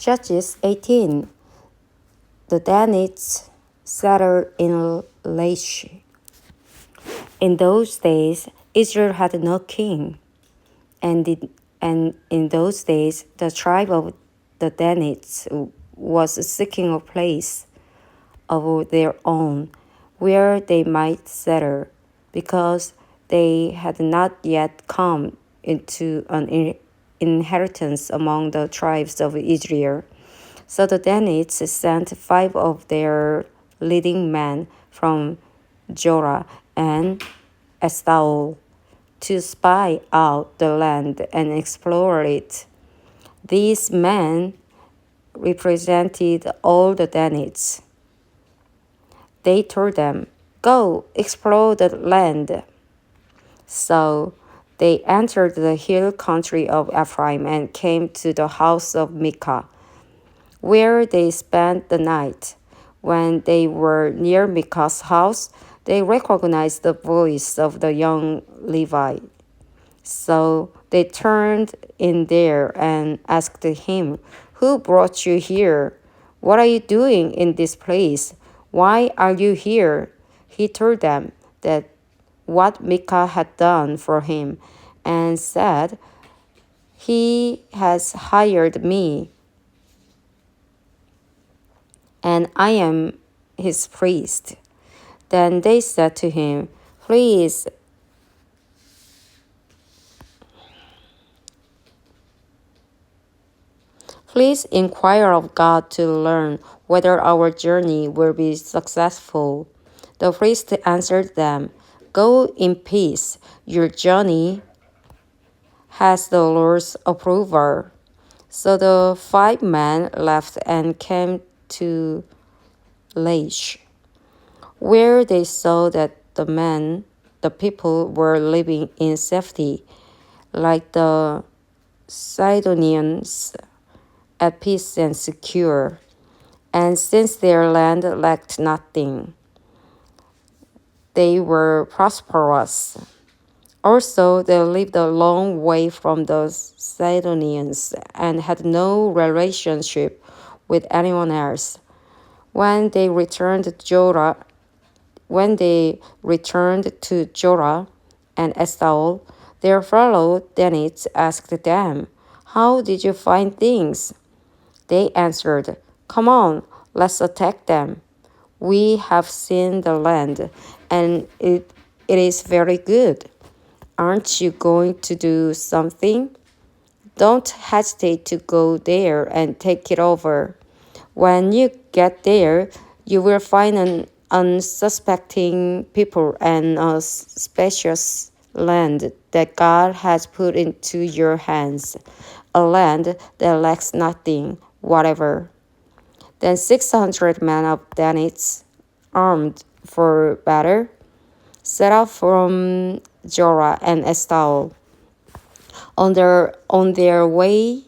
Judges 18. The Danites settled in Laish. In those days, Israel had no king, and in those days, the tribe of the Danites was seeking a place of their own where they might settle, because they had not yet come into an inheritance among the tribes of Israel. So the Danites sent 5 of their leading men from Jorah and Estaol to spy out the land and explore it. These men represented all the Danites. They told them, "Go, explore the land." So they entered the hill country of Ephraim and came to the house of Micah, where they spent the night. When they were near Micah's house, they recognized the voice of the young Levite. So they turned in there and asked him, "Who brought you here? What are you doing in this place? Why are you here?" He told them that what Micah had done for him, and said, "He has hired me, and I am his priest." Then they said to him, Please inquire of God to learn whether our journey will be successful." The priest answered them, "Go in peace. Your journey has the Lord's approval." So the 5 men left and came to Laish, where they saw that the people were living in safety, like the Sidonians, at peace and secure. And since their land lacked nothing, they were prosperous. Also, they lived a long way from the Sidonians and had no relationship with anyone else. When they returned to Jorah and Estaol, their fellow Danites asked them, "How did you find things?" They answered, "Come on, let's attack them. We have seen the land, and it is very good. Aren't you going to do something? Don't hesitate to go there and take it over. When you get there, you will find an unsuspecting people and a spacious land that God has put into your hands, a land that lacks nothing whatever." Then 600 men of Danites, armed for battle, set out from Jorah and Estaol. On their way,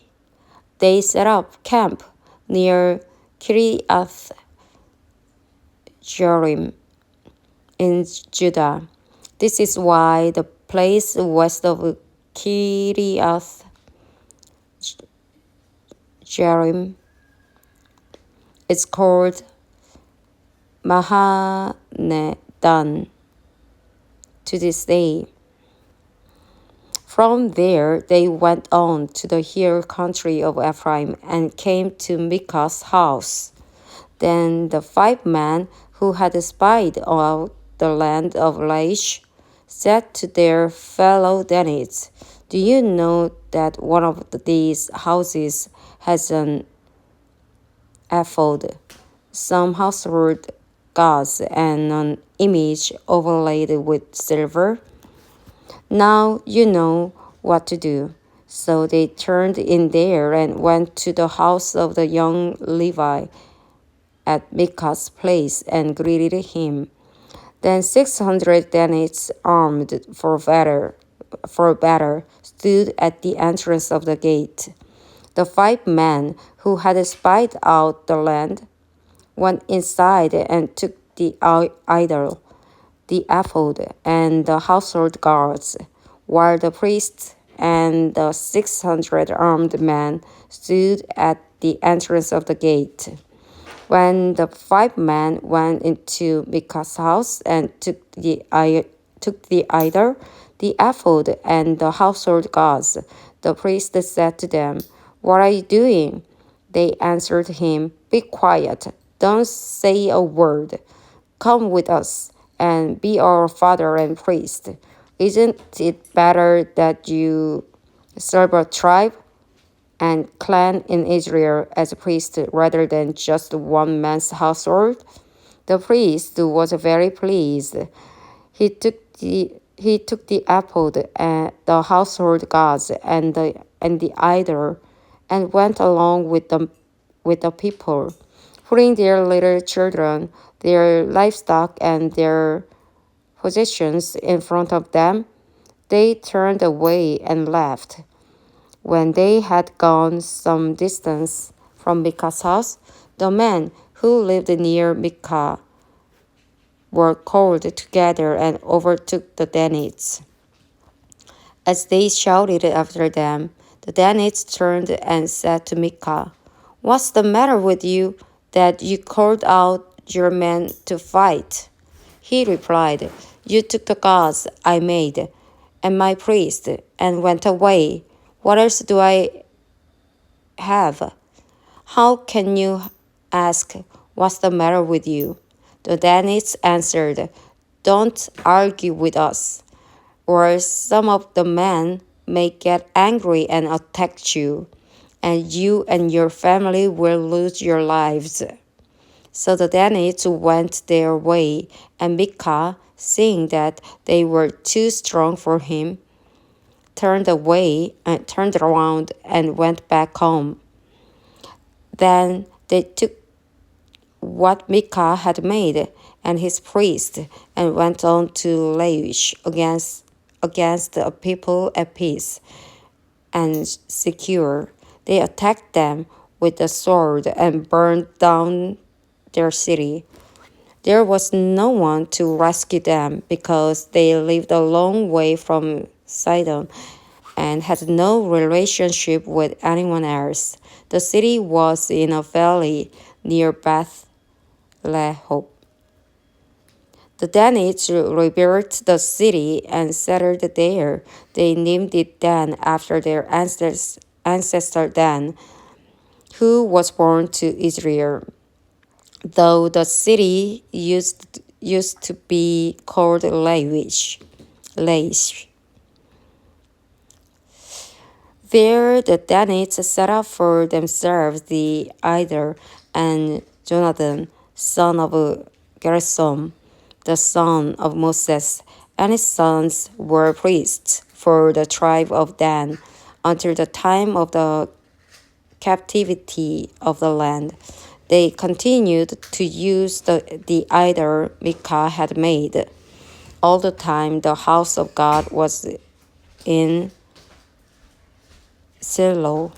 they set up camp near Kiriath Jearim in Judah. This is why the place west of Kiriath Jearim is called Mahanedan to this day. From there, they went on to the hill country of Ephraim and came to Micah's house. Then the 5 men who had spied out the land of Laish said to their fellow Danites, "Do you know that one of these houses has an ephod, some household gods, and an image overlaid with silver? Now you know what to do." So they turned in there and went to the house of the young Levi at Micah's place and greeted him. Then 600 Danites, armed for battle, stood at the entrance of the gate. The 5 men who had spied out the land went inside and took the idol, the ephod, and the household gods, while the priests and the 600 armed men stood at the entrance of the gate. When the 5 men went into Micah's house and took the idol, the ephod, and the household gods, the priest said to them, "What are you doing?" They answered him, "Be quiet. Don't say a word. Come with us and be our father and priest. Isn't it better that you serve a tribe and clan in Israel as a priest rather than just one man's household?" The priest was very pleased. He took the apple and the household gods and the idol, and went along with the people, putting their little children, their livestock, and their possessions in front of them. They turned away and left. When they had gone some distance from Micah's house, the men who lived near Micah were called together and overtook the Danites. As they shouted after them, the Danites turned and said to Micah, "What's the matter with you that you called out your men to fight?" He replied, "You took the gods I made and my priest and went away. What else do I have? How can you ask, 'What's the matter with you?'" The Danites answered, "Don't argue with us, or some of the men may get angry and attack you, and you and your family will lose your lives." So the Danites went their way, and Micah, seeing that they were too strong for him, turned around and went back home. Then they took what Micah had made and his priest and went on to Laish against a people at peace and secure. They attacked them with the sword and burned down their city. There was no one to rescue them because they lived a long way from Sidon and had no relationship with anyone else. The city was in a valley near Beth-lehob. The Danites rebuilt the city and settled there. They named it Dan after their ancestor Dan, who was born to Israel, though the city used to be called Laish. There the Danites set up for themselves the idol, and Jonathan, son of Gershom, the son of Moses, and his sons were priests for the tribe of Dan until the time of the captivity of the land. They continued to use the idol Micah had made. All the time the house of God was in Shiloh.